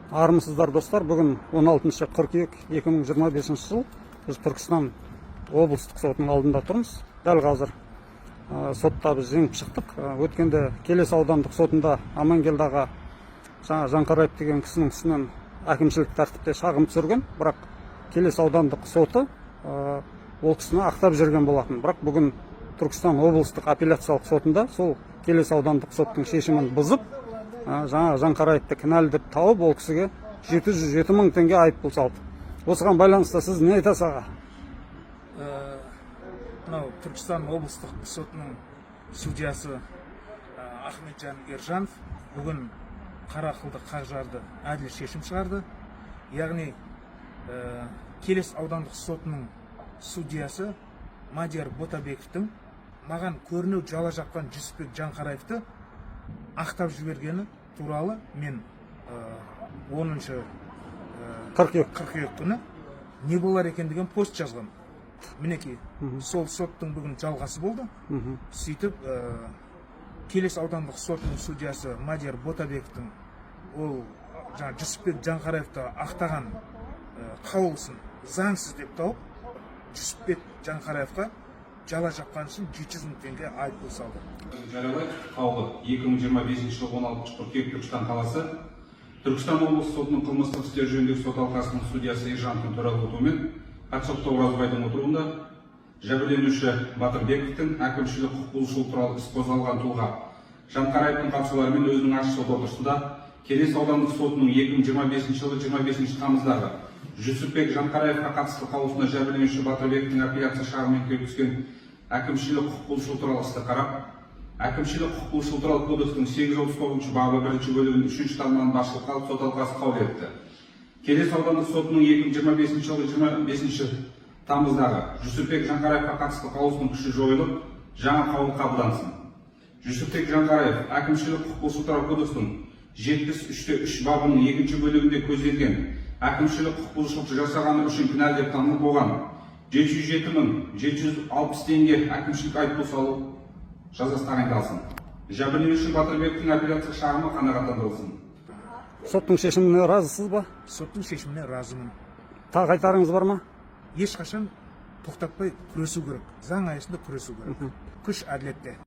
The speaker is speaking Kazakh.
Армысыздар достар, бүгін 16 қыркүйек 2025 жыл біз Түркістан облыстық сотының алдында тұрмыз. Дәл қазір сотта біз жеңіп шықтық. Өткенде Келес аудандық сотында Амангелді Жанқараев деген кісінің үстінен әкімшілік тәртіпте шағым түсірген, бірақ Келес аудандық соты ол кісіні ақтап жүрген болатын. Бірақ бүгін Түркістан облыстық апелляциялық сотында сол Келес аудандық соттың шешімін бұзып, Жанқараевты кінәлі деп тауып, ол кісіге 707 мың теңге айыппұл салды. Осыған байланысты сіз не айтасыз аға? Мынау Түркістан облыстық сотының судьясы Ахметжан Ержанов бүгін Қарақылды Қақжарды әділ шешім шығарды. Яғни Келес аудандық сотының судьясы Мадияр Ботабековтің маған көрінеу жала жапқан Жүсіпбек Жанқараевты ақтап жібергені туралы мен 10 қыркүйек күні не болар екен деген пост жазған. Мінекей, сол соттың бүгін жалғасы болды. Сөйтіп, Келес аудандық сотының судьясы Мадияр Ботабековтың ол Жүсіпбек Жанқараевты ақтаған қаулысын заңсыз деп тауып, Жүсіпбек Жанқараевқа жала жапқан үшін 700 мың теңге айыппұл салды. Жариялы қаулы 2025 жыл 16 қыркүйек Түркістан қаласы Түркістан облысы сотының қылмыстық істер жөніндегі сот алқасының судьясы Ержановтың төрағалығымен Қатшоқты Оразбайдың отыруында жәбірленуші Батырбековтің әкімшілік құқық бұзушылық туралы іс қозғалған тұлға Жанқараевтың қатысуларымен өзінің ашық сот отырысында Келес аудандық сотының 2025 жылы 25 тамыздағы Жүсіпбек Жанқараевқа қатысты қаулысына жәбірленуші Батырбековтің апелляция шағымымен келіп түскен әкімшілік құқық бұзушылық туралы істі қарап, әкімшілік құқық бұзушылық туралы кодекстің 839 бабы 1 бөлігінің 3 тармағын басшылыққа алып сот алқасы қаулы етті. Келес аудандық сотының 2025 жылы 25 тамыздағы Жүсіпбек Жанқараевқа қатысты қаулысының күші жойылып, жаңа қаулы қабылдансын. Жүсіпбек Жанқараев әкімшілік құқық бұзушылық туралы кодекстің 73-3 бабының 2 бөлігінде көзделген әкімшілік құқық бұзушылықты жасағаны үшін кінәлі деп танылып болған 707.760 теңге әкімшілік айыппұл салу жазасы тағайындалсын. Жәбірленуші Батырбековтің апелляция шағымы қанағаттандырылсын. Соттың шешіміне разысыз ба? Соттың шешіміне разымын. Тағы айтарыңыз бар ма? Ешқашан тоқтатпай күресу керек. Заң аясында күресу керек. Күш әділетте.